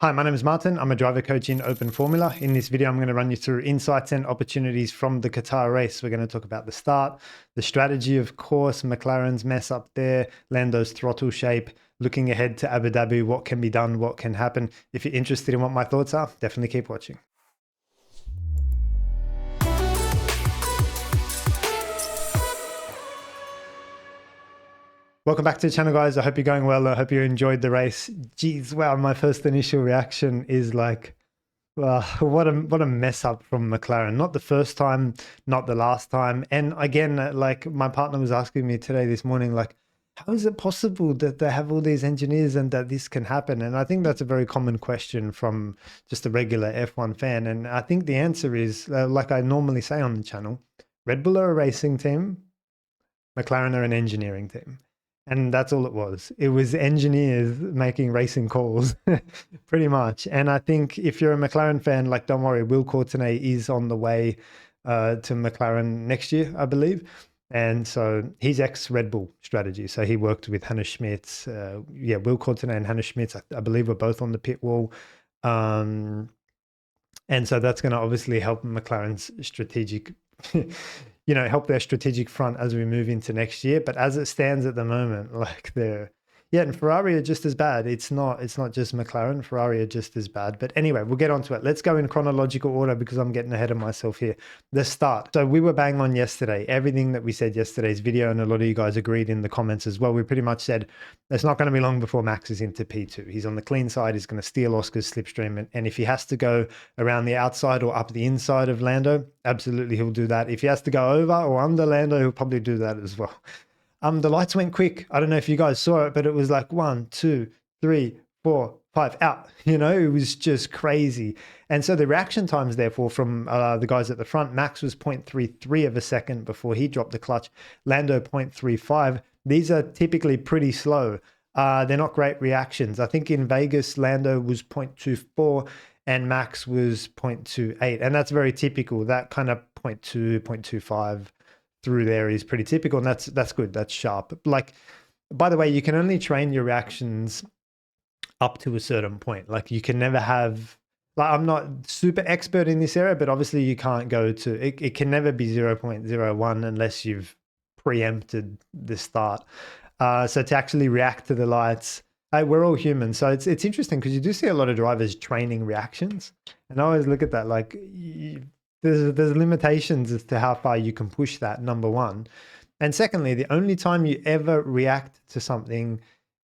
Hi, my name is Martin. I'm a driver coach in Open Formula. In this video, I'm going to run you through insights and opportunities from the Qatar race. We're going to talk about the start, the strategy, of course, McLaren's mess up there, Lando's throttle shape, looking ahead to Abu Dhabi, what can be done, what can happen. If you're interested in what my thoughts are, definitely keep watching. Welcome back to the channel, guys. I hope you're going well. I hope you enjoyed the race. Geez, wow, my first initial reaction is like, what a mess up from McLaren. Not the first time, not the last time. And again, like my partner was asking me today, this morning, like, how is it possible that they have all these engineers and that this can happen? And I think that's a very common question from just a regular F1 fan. And I think the answer is, like I normally say on the channel, Red Bull are a racing team, McLaren are an engineering team. And that's all it was. It was engineers making racing calls, pretty much. And I think if you're a McLaren fan, like, don't worry, Will Courtenay is on the way to McLaren next year, I believe. And so he's ex-Red Bull strategy. So he worked with Hannah Schmitz. Will Courtenay and Hannah Schmitz, I believe, were both on the pit wall. And so that's going to obviously help McLaren's strategic help their strategic front as we move into next year. But as it stands at the moment, like and Ferrari are just as bad. It's not just McLaren. Ferrari are just as bad. But anyway, we'll get onto it. Let's go in chronological order because I'm getting ahead of myself here. The start. So we were bang on yesterday. Everything that we said yesterday's video, and a lot of you guys agreed in the comments as well. We pretty much said it's not going to be long before Max is into P2. He's on the clean side. He's going to steal Oscar's slipstream. And if he has to go around the outside or up the inside of Lando, absolutely he'll do that. If he has to go over or under Lando, he'll probably do that as well. The lights went quick. I don't know if you guys saw it, but it was like 1, 2, 3, 4, 5 out. It was just crazy. And so the reaction times, therefore, from the guys at the front, Max was 0.33 of a second before he dropped the clutch. Lando 0.35. These are typically pretty slow. They're not great reactions. I think in Vegas, Lando was 0.24 and Max was 0.28. And that's very typical. That kind of 0.2, 0.25 through there is pretty typical, and that's good. That's sharp. Like, by the way, you can only train your reactions up to a certain point. Like, you can never have, like, I'm not super expert in this area, but obviously you can't go to it can never be 0.01 unless you've preempted the start. So to actually react to the lights, we're all human. So it's interesting because you do see a lot of drivers training reactions, and I always look at that like there's limitations as to how far you can push that, number one. And secondly, the only time you ever react to something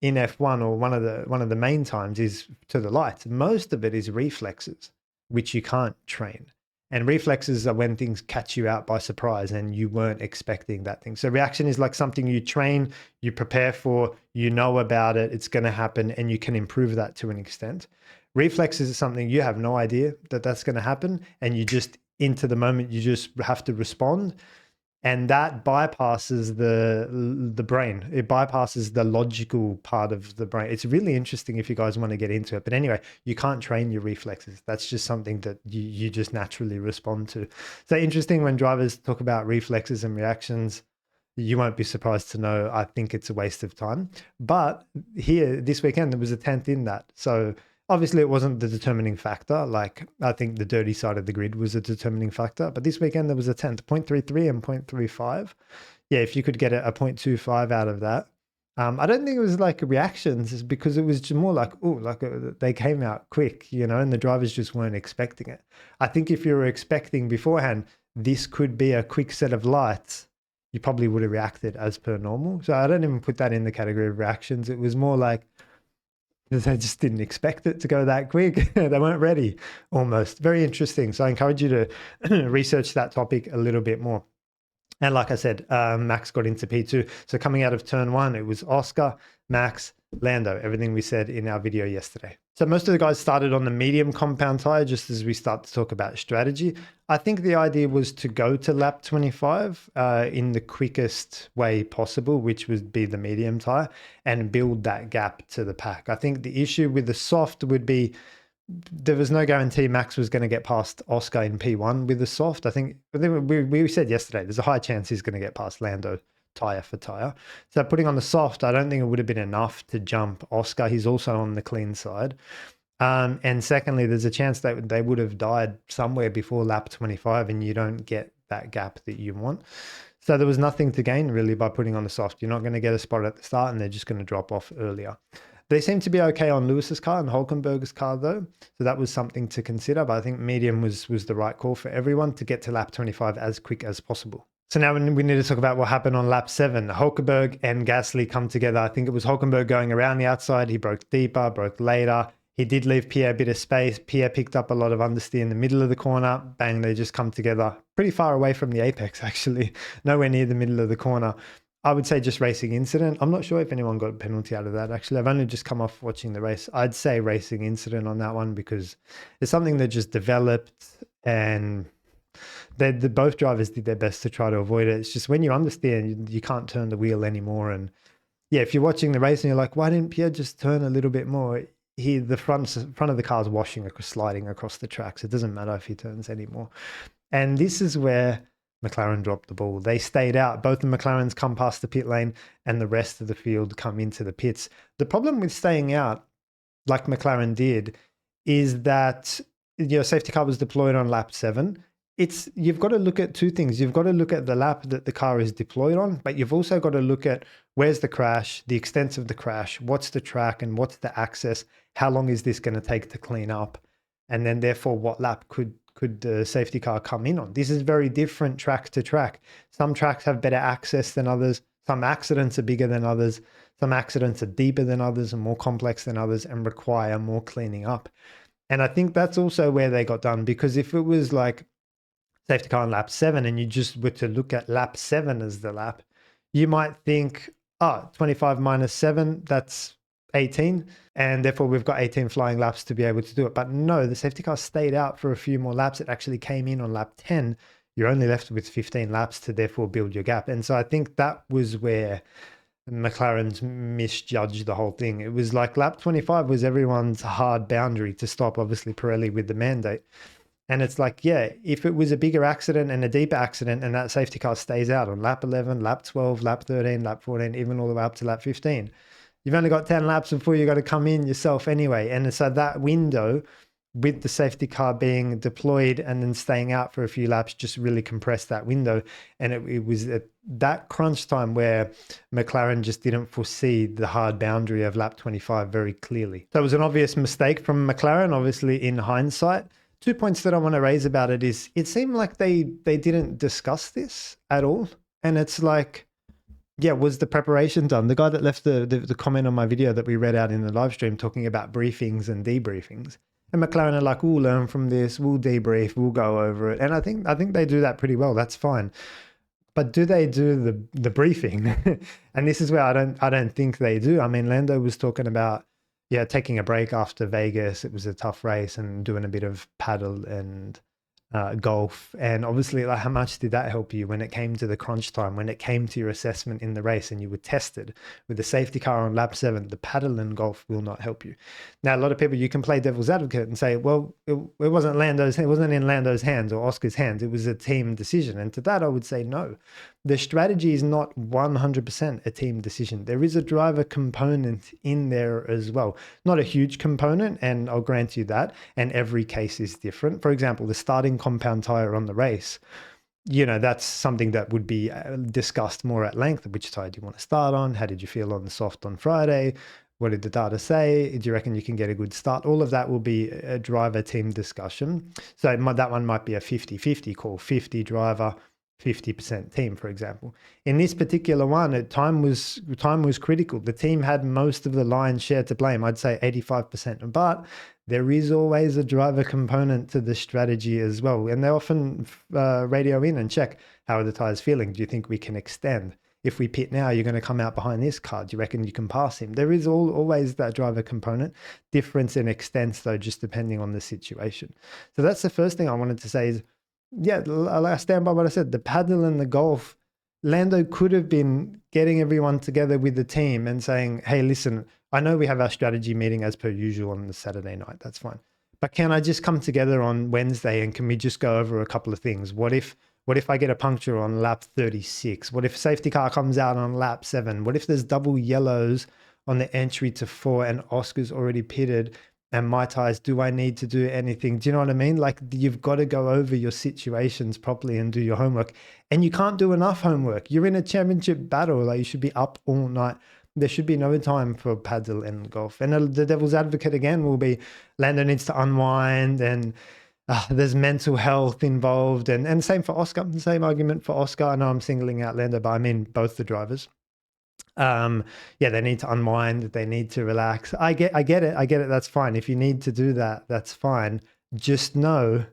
in F1, or one of the main times, is to the lights. Most of it is reflexes, which you can't train. And reflexes are when things catch you out by surprise and you weren't expecting that thing. So reaction is like something you train, you prepare for, you know about it, it's going to happen, and you can improve that to an extent. Reflexes is something you have no idea that that's going to happen, and you just into the moment, you just have to respond, and that bypasses the brain. It bypasses the logical part of the brain. It's really interesting if you guys want to get into it. But anyway, you can't train your reflexes. That's just something that you just naturally respond to. So interesting when drivers talk about reflexes and reactions. You won't be surprised to know I think it's a waste of time. But here this weekend there was a 10th in that. So obviously, it wasn't the determining factor. Like, I think the dirty side of the grid was a determining factor. But this weekend, there was a 10th, 0.33 and 0.35. Yeah, if you could get a 0.25 out of that. I don't think it was like reactions, because it was just more like, they came out quick, and the drivers just weren't expecting it. I think if you were expecting beforehand, this could be a quick set of lights, you probably would have reacted as per normal. So I don't even put that in the category of reactions. It was more like, they just didn't expect it to go that quick. They weren't ready, almost. Very interesting. So I encourage you to research that topic a little bit more. And like I said, Max got into P2. So coming out of turn 1, it was Oscar, Max, Lando, everything we said in our video yesterday. So most of the guys started on the medium compound tire, just as we start to talk about strategy. I think the idea was to go to lap 25 in the quickest way possible, which would be the medium tire, and build that gap to the pack. I think the issue with the soft would be there was no guarantee Max was going to get past Oscar in P1 with the soft. I think we said yesterday, there's a high chance he's going to get past Lando tire for tire. So putting on the soft, I don't think it would have been enough to jump Oscar. He's also on the clean side. And secondly, there's a chance that they would have died somewhere before lap 25 and you don't get that gap that you want. So there was nothing to gain really by putting on the soft. You're not going to get a spot at the start and they're just going to drop off earlier. They seem to be okay on Lewis's car and Hulkenberg's car though. So that was something to consider, but I think medium was the right call for everyone to get to lap 25 as quick as possible. So now we need to talk about what happened on lap 7. Hulkenberg and Gasly come together. I think it was Hulkenberg going around the outside. He broke deeper, broke later. He did leave Pierre a bit of space. Pierre picked up a lot of understeer in the middle of the corner. Bang, they just come together pretty far away from the apex, actually. Nowhere near the middle of the corner. I would say just racing incident. I'm not sure if anyone got a penalty out of that, actually. I've only just come off watching the race. I'd say racing incident on that one because it's something that just developed and both drivers did their best to try to avoid it. It's just when you understand, you can't turn the wheel anymore. And yeah, if you're watching the race and you're like, why didn't Pierre just turn a little bit more? The front of the car is washing, sliding across the tracks. It doesn't matter if he turns anymore. And this is where McLaren dropped the ball. They stayed out. Both the McLarens come past the pit lane and the rest of the field come into the pits. The problem with staying out, like McLaren did, is that your safety car was deployed on lap 7. You've got to look at two things. You've got to look at the lap that the car is deployed on, but you've also got to look at where's the crash, the extent of the crash, what's the track and what's the access, how long is this going to take to clean up, and then therefore what lap could the safety car come in on. This is very different track to track. Some tracks have better access than others. Some accidents are bigger than others. Some accidents are deeper than others and more complex than others and require more cleaning up. And I think that's also where they got done, because if it was like safety car on lap 7 and you just were to look at lap 7 as the lap, you might think, 25 minus 7, that's 18. And therefore we've got 18 flying laps to be able to do it. But no, the safety car stayed out for a few more laps. It actually came in on lap 10. You're only left with 15 laps to therefore build your gap. And so I think that was where McLaren's misjudged the whole thing. It was like lap 25 was everyone's hard boundary to stop, obviously Pirelli with the mandate. And it's like, yeah, if it was a bigger accident and a deeper accident and that safety car stays out on lap 11, lap 12, lap 13, lap 14, even all the way up to lap 15, you've only got 10 laps before you got to come in yourself anyway. And so that window with the safety car being deployed and then staying out for a few laps just really compressed that window. And it was at that crunch time where McLaren just didn't foresee the hard boundary of lap 25 very clearly. So it was an obvious mistake from McLaren, obviously in hindsight. 2 points that I want to raise about it is it seemed like they didn't discuss this at all. And it's like, yeah, was the preparation done? The guy that left the comment on my video that we read out in the live stream talking about briefings and debriefings. And McLaren are like, we'll learn from this, we'll debrief, we'll go over it. And I think they do that pretty well. That's fine. But do they do the briefing? And this is where I don't think they do. I mean, Lando was talking about, yeah, taking a break after Vegas. It was a tough race and doing a bit of paddle and golf. And obviously, like, how much did that help you when it came to the crunch time, when it came to your assessment in the race and you were tested with the safety car on lap 7? The paddle and golf will not help you. Now, a lot of people, you can play devil's advocate and say, well, it wasn't in Lando's hands or Oscar's hands. It was a team decision. And to that, I would say no. The strategy is not 100% a team decision. There is a driver component in there as well. Not a huge component, and I'll grant you that. And every case is different. For example, the starting compound tire on the race, you know, that's something that would be discussed more at length. Which tire do you want to start on? How did you feel on the soft on Friday? What did the data say? Do you reckon you can get a good start? All of that will be a driver team discussion. So that one might be a 50-50 call, 50 driver, 50% team, for example. In this particular one, time was critical. The team had most of the lion's share to blame. I'd say 85%, but there is always a driver component to the strategy as well. And they often radio in and check, how are the tires feeling? Do you think we can extend? If we pit now, you're going to come out behind this car. Do you reckon you can pass him? There is always that driver component. Difference in extents, though, just depending on the situation. So that's the first thing I wanted to say is, yeah, I stand by what I said. The paddle and the golf, Lando could have been getting everyone together with the team and saying, hey, listen, I know we have our strategy meeting as per usual on the Saturday night. That's fine. But can I just come together on Wednesday and can we just go over a couple of things? What if I get a puncture on lap 36? What if safety car comes out on lap 7? What if there's double yellows on the entry to 4 and Oscar's already pitted and my tires, do I need to do anything? Do you know what I mean? Like, you've got to go over your situations properly and do your homework. And you can't do enough homework. You're in a championship battle. Like, you should be up all night. There should be no time for paddle and golf. And the devil's advocate again will be Lando needs to unwind, and there's mental health involved. And same for Oscar. The same argument for Oscar. I know I'm singling out Lando, but I mean both the drivers. Yeah, they need to unwind, they need to relax. I get it. That's fine. If you need to do that, that's fine. Just know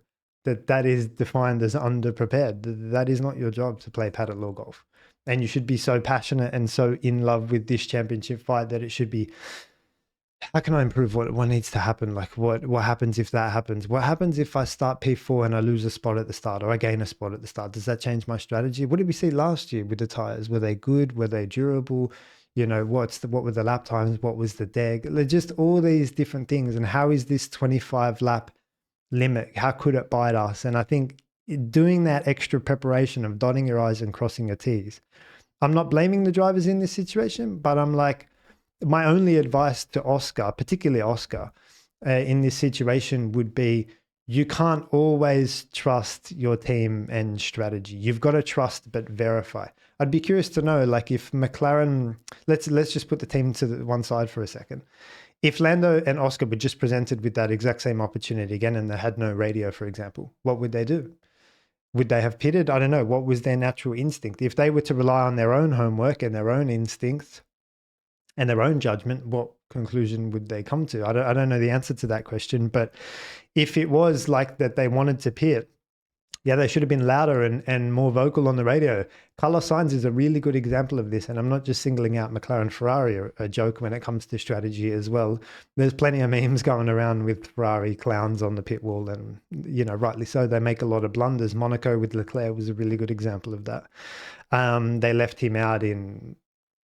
that is defined as underprepared. That is not your job to play paddle or golf. And you should be so passionate and so in love with this championship fight that it should be, how can I improve? What needs to happen? Like, what happens if that happens? What happens if I start P4 and I lose a spot at the start, or I gain a spot at the start? Does that change my strategy? What did we see last year with the tires? Were they good? Were they durable? You know, what were the lap times? What was the deg? Just all these different things. And how is this 25 lap limit? How could it bite us? And I think doing that extra preparation of dotting your I's and crossing your T's. I'm not blaming the drivers in this situation, but I'm like, my only advice to Oscar, particularly Oscar, in this situation would be, you can't always trust your team and strategy. You've got to trust but verify. I'd be curious to know, like, if McLaren, let's just put the team to the one side for a second. If Lando and Oscar were just presented with that exact same opportunity again and they had no radio, for example, what would they do? Would they have pitted? I don't know. What was their natural instinct? If they were to rely on their own homework and their own instincts and their own judgment, what conclusion would they come to? I don't know the answer to that question, but if it was like that they wanted to pit, yeah, they should have been louder and more vocal on the radio. Carlos Sainz is a really good example of this, and I'm not just singling out McLaren Ferrari, a joke when it comes to strategy as well. There's plenty of memes going around with Ferrari clowns on the pit wall, and, you know, rightly so. They make a lot of blunders. Monaco with Leclerc was a really good example of that. They left him out in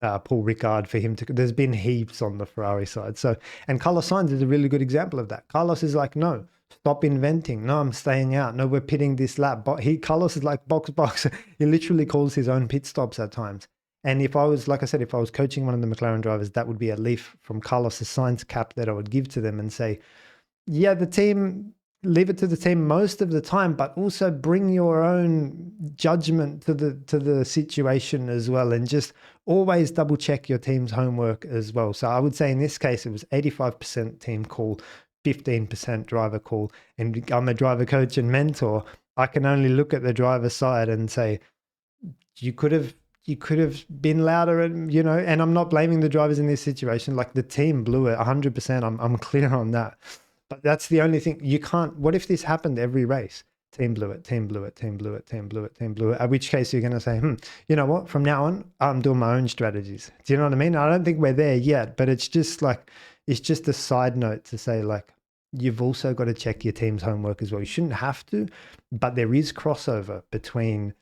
Paul Ricard for him to, there's been heaps on the Ferrari side. So, and Carlos Sainz is a really good example of that. Carlos is like, no, stop inventing. No, I'm staying out. No, we're pitting this lap. But Carlos is like, box. He literally calls his own pit stops at times. And if I was, like I said, if I was coaching one of the McLaren drivers, that would be a leaf from Carlos's Sainz cap that I would give to them and say, yeah, the team, leave it to the team most of the time, but also bring your own judgment to the situation as well, and just always double check your team's homework as well. So I would say in this case, it was 85% team call, 15% driver call. And I'm a driver coach and mentor. I can only look at the driver's side and say, you could have been louder, and, you know, and I'm not blaming the drivers in this situation. Like, the team blew it 100%. I'm clear on that. But that's the only thing. You can't, what if this happened every race? Team blew it, team blew it, team blew it, team blew it, team blew it. At which case you're going to say, you know what? From now on, I'm doing my own strategies. Do you know what I mean? I don't think we're there yet, but it's just like, it's just a side note to say, like, you've also got to check your team's homework as well. You shouldn't have to, but there is crossover between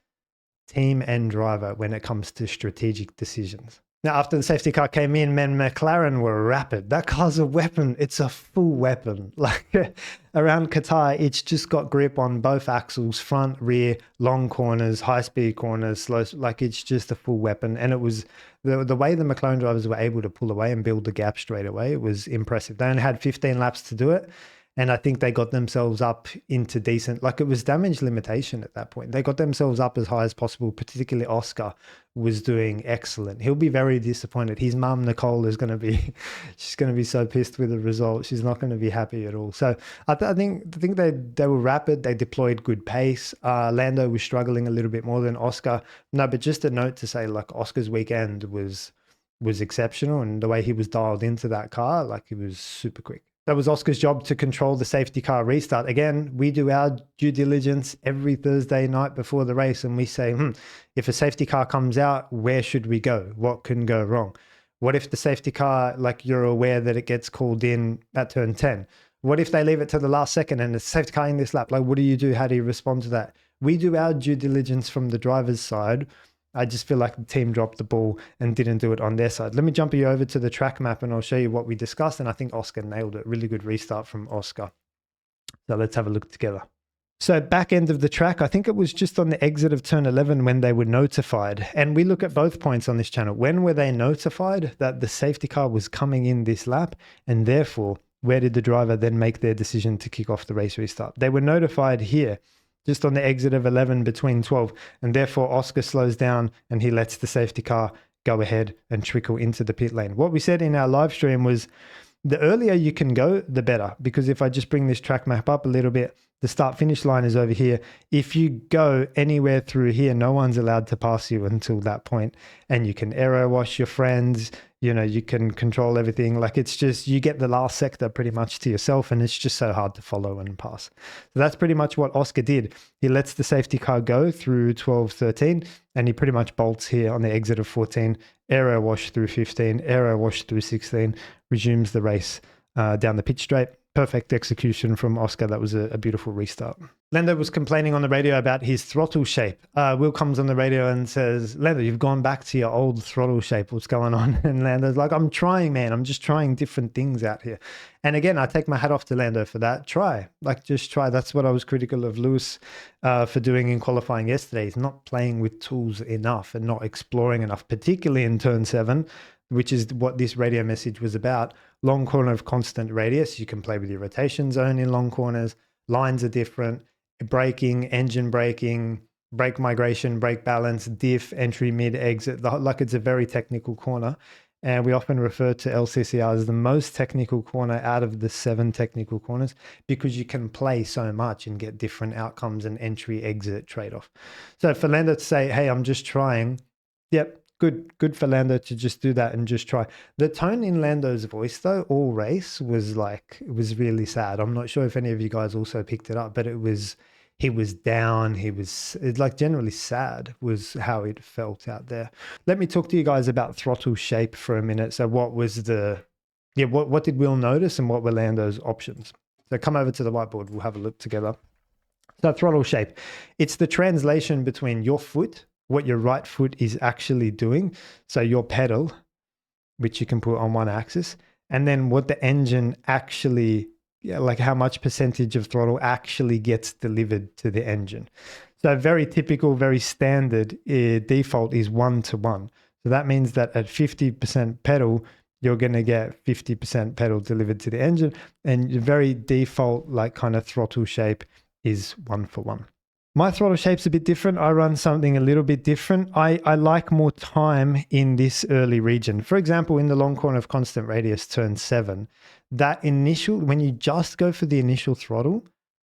team and driver when it comes to strategic decisions. Now, after the safety car came in, man, McLaren were rapid. That car's a weapon. It's a full weapon. Like, around Qatar, it's just got grip on both axles, front, rear, long corners, high-speed corners, slow. Like, it's just a full weapon. And it was the way the McLaren drivers were able to pull away and build the gap straight away. It was impressive. They only had 15 laps to do it. And I think they got themselves up into decent, like, it was damage limitation at that point. They got themselves up as high as possible, particularly Oscar was doing excellent. He'll be very disappointed. His mum, Nicole, is going to be, she's going to be so pissed with the result. She's not going to be happy at all. So I think they were rapid. They deployed good pace. Lando was struggling a little bit more than Oscar. No, but just a note to say, like, Oscar's weekend was exceptional. And the way he was dialed into that car, like, he was super quick. That was Oscar's job to control the safety car restart. Again, we do our due diligence every Thursday night before the race, and we say, if a safety car comes out, where should we go? What can go wrong? What if the safety car, like, you're aware that it gets called in at turn 10? What if they leave it to the last second and the safety car in this lap? Like, what do you do? How do you respond to that? We do our due diligence from the driver's side. I just feel like the team dropped the ball and didn't do it on their side. Let me jump you over to the track map and I'll show you what we discussed. And I think Oscar nailed it. Really good restart from Oscar. So let's have a look together. So back end of the track, I think it was just on the exit of turn 11 when they were notified. And we look at both points on this channel. When were they notified that the safety car was coming in this lap? And therefore, where did the driver then make their decision to kick off the race restart? They were notified here, just on the exit of 11 between 12, and therefore Oscar slows down and he lets the safety car go ahead and trickle into the pit lane. What we said in our live stream was the earlier you can go, the better, because if I just bring this track map up a little bit, the start finish line is over here. If you go anywhere through here, no one's allowed to pass you until that point, and you can aero wash your friends, you know, you can control everything. Like, it's just, you get the last sector pretty much to yourself, and it's just so hard to follow and pass. So that's pretty much what Oscar did. He lets the safety car go through 12, 13, and he pretty much bolts here on the exit of 14, aero wash through 15, aero wash through 16, resumes the race down the pitch straight. Perfect execution from Oscar. That was a beautiful restart. Lando was complaining on the radio about his throttle shape. Will comes on the radio and says, Lando, you've gone back to your old throttle shape. What's going on? And Lando's like, I'm trying, man. I'm just trying different things out here. And again, I take my hat off to Lando for that. Try. Like, just try. That's what I was critical of Lewis for doing in qualifying yesterday. He's not playing with tools enough and not exploring enough, particularly in turn 7, which is what this radio message was about. Long corner of constant radius. You can play with your rotation zone in long corners. Lines are different. Braking, engine braking, brake migration, brake balance, diff, entry, mid, exit. Like, it's a very technical corner. And we often refer to LCCR as the most technical corner out of the 7 technical corners, because you can play so much and get different outcomes and entry, exit trade-off. So for Lando to say, hey, I'm just trying. Yep. Good for Lando to just do that and just try. The tone in Lando's voice, though, all race was like, it was really sad. I'm not sure if any of you guys also picked it up, but he was down. It's like generally sad was how it felt out there. Let me talk to you guys about throttle shape for a minute. So what was what did Will notice and what were Lando's options? So come over to the whiteboard. We'll have a look together. So throttle shape, it's the translation between your foot, what your right foot is actually doing. So your pedal, which you can put on one axis, and then what the engine actually, like how much percentage of throttle actually gets delivered to the engine. So very typical, very standard default is 1-to-1. So that means that at 50% pedal, you're going to get 50% pedal delivered to the engine. And your very default, like kind of throttle shape is 1-for-1. My throttle shape's a bit different. I run something a little bit different. I like more time in this early region. For example, in the long corner of constant radius, turn 7, that initial, when you just go for the initial throttle,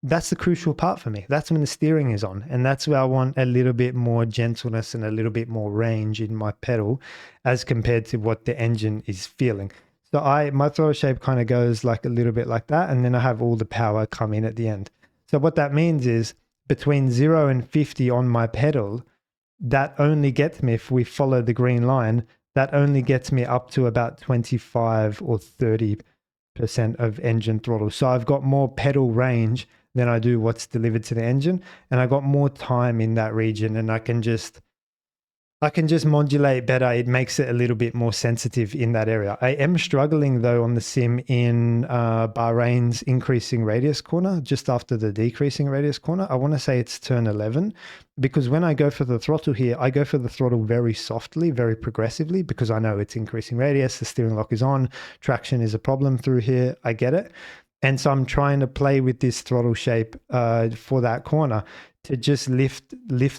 that's the crucial part for me. That's when the steering is on. And that's where I want a little bit more gentleness and a little bit more range in my pedal as compared to what the engine is feeling. So my throttle shape kind of goes like a little bit like that. And then I have all the power come in at the end. So what that means is, between 0 and 50 on my pedal, that only gets me, if we follow the green line, that only gets me up to about 25 or 30% of engine throttle. So I've got more pedal range than I do what's delivered to the engine, and I got more time in that region, and I can just modulate better. It makes it a little bit more sensitive in that area. I am struggling though on the sim in Bahrain's increasing radius corner, just after the decreasing radius corner. I want to say it's turn 11, because when I go for the throttle here, I go for the throttle very softly, very progressively, because I know it's increasing radius, the steering lock is on, traction is a problem through here, I get it. And so I'm trying to play with this throttle shape for that corner to just lift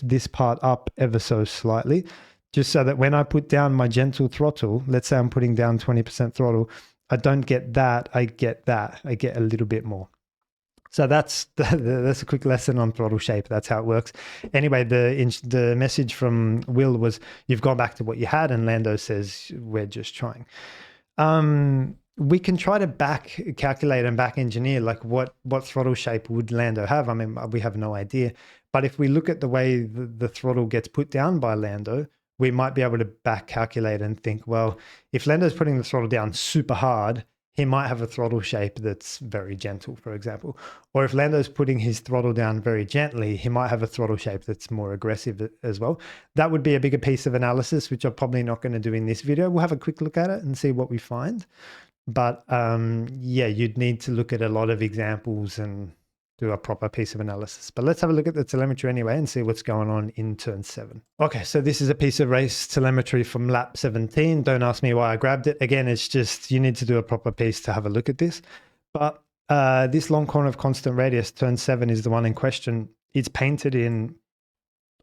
this part up ever so slightly, just so that when I put down my gentle throttle, let's say I'm putting down 20% throttle, I don't get that, I get a little bit more. So that's a quick lesson on throttle shape. That's how it works. Anyway, the message from Will was, you've gone back to what you had, and Lando says, we're just trying. We can try to back calculate and back engineer like what throttle shape would Lando have. I mean, we have no idea. But if we look at the way the throttle gets put down by Lando, we might be able to back calculate and think, well, if Lando's putting the throttle down super hard, he might have a throttle shape that's very gentle, for example. Or if Lando's putting his throttle down very gently, he might have a throttle shape that's more aggressive as well. That would be a bigger piece of analysis, which I'm probably not going to do in this video. We'll have a quick look at it and see what we find. But yeah, you'd need to look at a lot of examples and do a proper piece of analysis. But let's have a look at the telemetry anyway and see what's going on in turn 7. Okay, so this is a piece of race telemetry from lap 17. Don't ask me why I grabbed it. Again, it's just you need to do a proper piece to have a look at this. But this long corner of constant radius, turn 7, is the one in question. It's painted in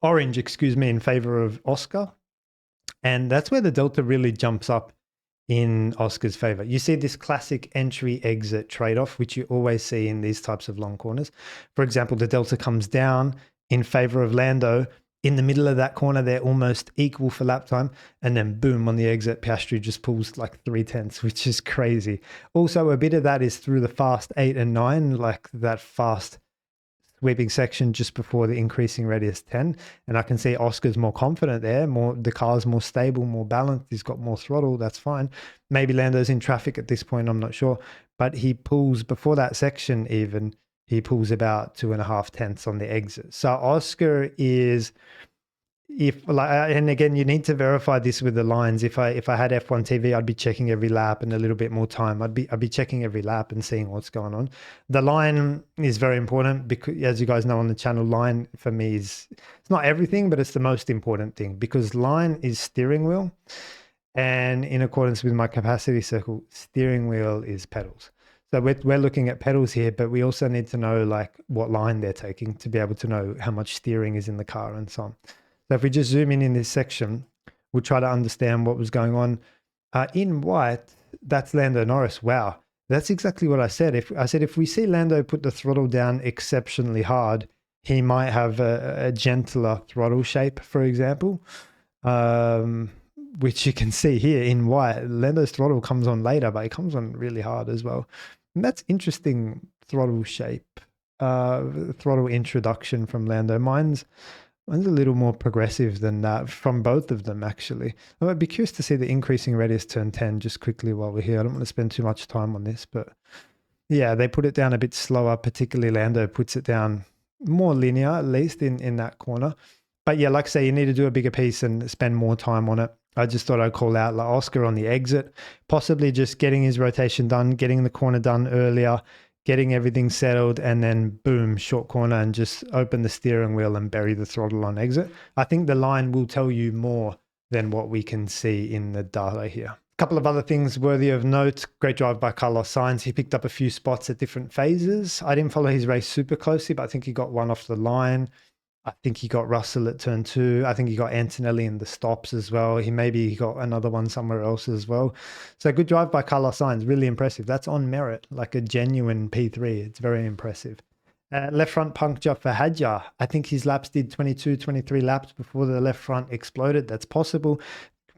orange, in favor of Oscar. And that's where the delta really jumps up in Oscar's favor. You see this classic entry-exit trade-off, which you always see in these types of long corners. For example, the delta comes down in favor of Lando. In the middle of that corner, they're almost equal for lap time. And then boom, on the exit, Piastri just pulls like 3/10, which is crazy. Also, a bit of that is through the fast 8 and 9, like that fast sweeping section just before the increasing radius 10. And I can see Oscar's more confident there, the car's more stable, more balanced. He's got more throttle. That's fine. Maybe Lando's in traffic at this point. I'm not sure. But he pulls before that section even, he pulls about 2.5 tenths on the exit. So Oscar is, and again, you need to verify this with the lines. If I had F1 TV, I'd be checking every lap and a little bit more time. I'd be checking every lap and seeing what's going on. The line is very important because, as you guys know on the channel, line for me it's not everything, but it's the most important thing, because line is steering wheel, and in accordance with my capacity circle, steering wheel is pedals. So we're looking at pedals here, but we also need to know like what line they're taking to be able to know how much steering is in the car and so on. So if we just zoom in this section, we'll try to understand what was going on. In white, that's Lando Norris. Wow, that's exactly what I said. If we see Lando put the throttle down exceptionally hard, he might have a gentler throttle shape, for example, which you can see here in white. Lando's throttle comes on later, but it comes on really hard as well. And that's interesting throttle shape, throttle introduction from Lando. Mine's a little more progressive than that from both of them, actually. I'd be curious to see the increasing radius turn 10 just quickly while we're here. I don't want to spend too much time on this, but yeah, they put it down a bit slower, particularly Lando puts it down more linear, at least in that corner. But yeah, like I say, you need to do a bigger piece and spend more time on it. I just thought I'd call out like Oscar on the exit, possibly just getting his rotation done, getting the corner done earlier, getting everything settled, and then boom, short corner and just open the steering wheel and bury the throttle on exit. I think the line will tell you more than what we can see in the data here. A couple of other things worthy of note. Great drive by Carlos Sainz. He picked up a few spots at different phases. I didn't follow his race super closely, but I think he got one off the line. I think he got Russell at turn 2. I think he got Antonelli in the stops as well. He got another one somewhere else as well. So good drive by Carlos Sainz, really impressive. That's on merit, like a genuine P3. It's very impressive. Left front puncture for Hadjar. I think his laps did 22, 23 laps before the left front exploded. That's possible.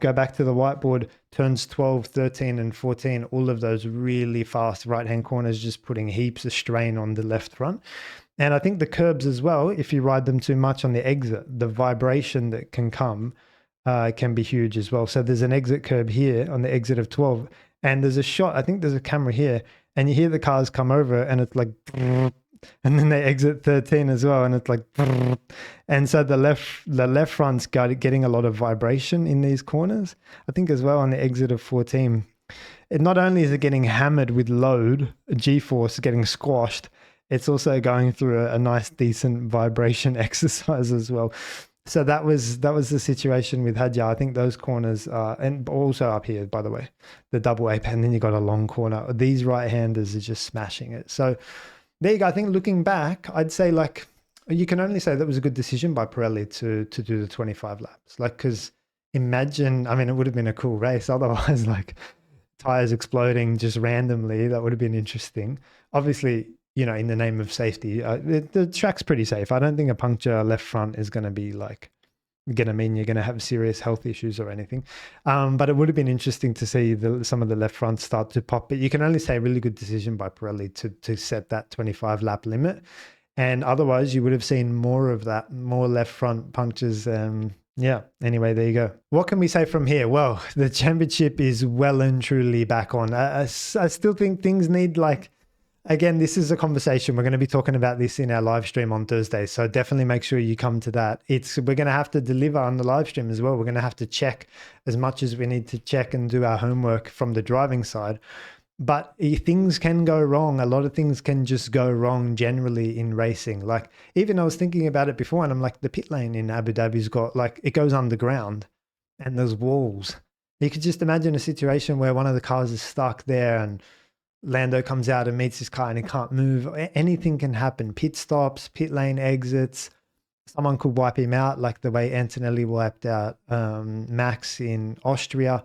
Go back to the whiteboard, turns 12, 13, and 14, all of those really fast right-hand corners, just putting heaps of strain on the left front. And I think the curbs as well, if you ride them too much on the exit, the vibration that can come can be huge as well. So there's an exit curb here on the exit of 12, and there's a shot, I think there's a camera here, and you hear the cars come over and it's like, and then they exit 13 as well, and it's like, and so the left front's getting a lot of vibration in these corners. I think as well on the exit of 14, it not only is it getting hammered with load, G-force getting squashed, it's also going through a nice, decent vibration exercise as well. So that was the situation with Hadjar. I think those corners, and also up here, by the way, the double ape, and then you got a long corner. These right-handers are just smashing it. So there you go. I think looking back, I'd say like, you can only say that was a good decision by Pirelli to do the 25 laps. Like, because imagine, I mean, it would have been a cool race. Otherwise, like tires exploding just randomly, that would have been interesting. Obviously, you know, in the name of safety, the track's pretty safe. I don't think a puncture left front is going to be like, going to mean you're going to have serious health issues or anything. But it would have been interesting to see some of the left fronts start to pop. But you can only say really good decision by Pirelli to set that 25 lap limit. And otherwise you would have seen more of that, more left front punctures. Yeah, anyway, there you go. What can we say from here? Well, the championship is well and truly back on. I still think things need like, again, this is a conversation. We're going to be talking about this in our live stream on Thursday. So definitely make sure you come to that. We're going to have to deliver on the live stream as well. We're going to have to check as much as we need to check and do our homework from the driving side. But things can go wrong. A lot of things can just go wrong generally in racing. Like even I was thinking about it before and I'm like, the pit lane in Abu Dhabi's got like, it goes underground and there's walls. You could just imagine a situation where one of the cars is stuck there and Lando comes out and meets his car and he can't move. Anything can happen. Pit stops, pit lane exits. Someone could wipe him out, like the way Antonelli wiped out Max in Austria.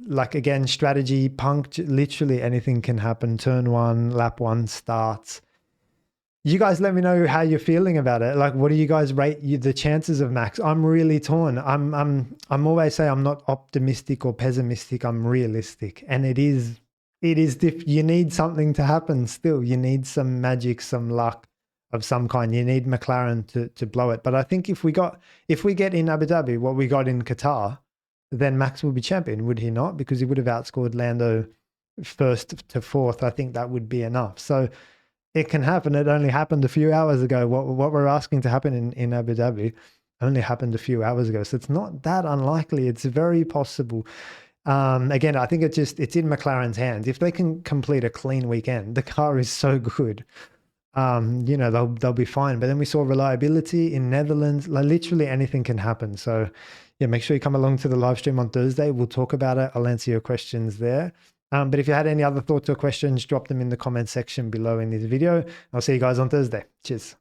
Like, again, strategy, puncture, literally anything can happen. Turn 1, lap 1 starts. You guys let me know how you're feeling about it. Like, what do you guys rate the chances of Max? I'm really torn. I'm always say I'm not optimistic or pessimistic. I'm realistic, and it is you need something to happen still. You need some magic, some luck of some kind. You need McLaren to blow it. But I think if we get in Abu Dhabi what we got in Qatar, then Max will be champion, would he not? Because he would have outscored Lando 1st to 4th. I think that would be enough. So it can happen. It only happened a few hours ago. What we're asking to happen in Abu Dhabi only happened a few hours ago. So it's not that unlikely. It's very possible. Again, I think it's in McLaren's hands. If they can complete a clean weekend, the car is so good. You know, they'll be fine. But then we saw reliability in Netherlands. Like, literally anything can happen. So yeah, make sure you come along to the live stream on Thursday. We'll talk about it. I'll answer your questions there. But if you had any other thoughts or questions, drop them in the comment section below in this video. I'll see you guys on Thursday. Cheers.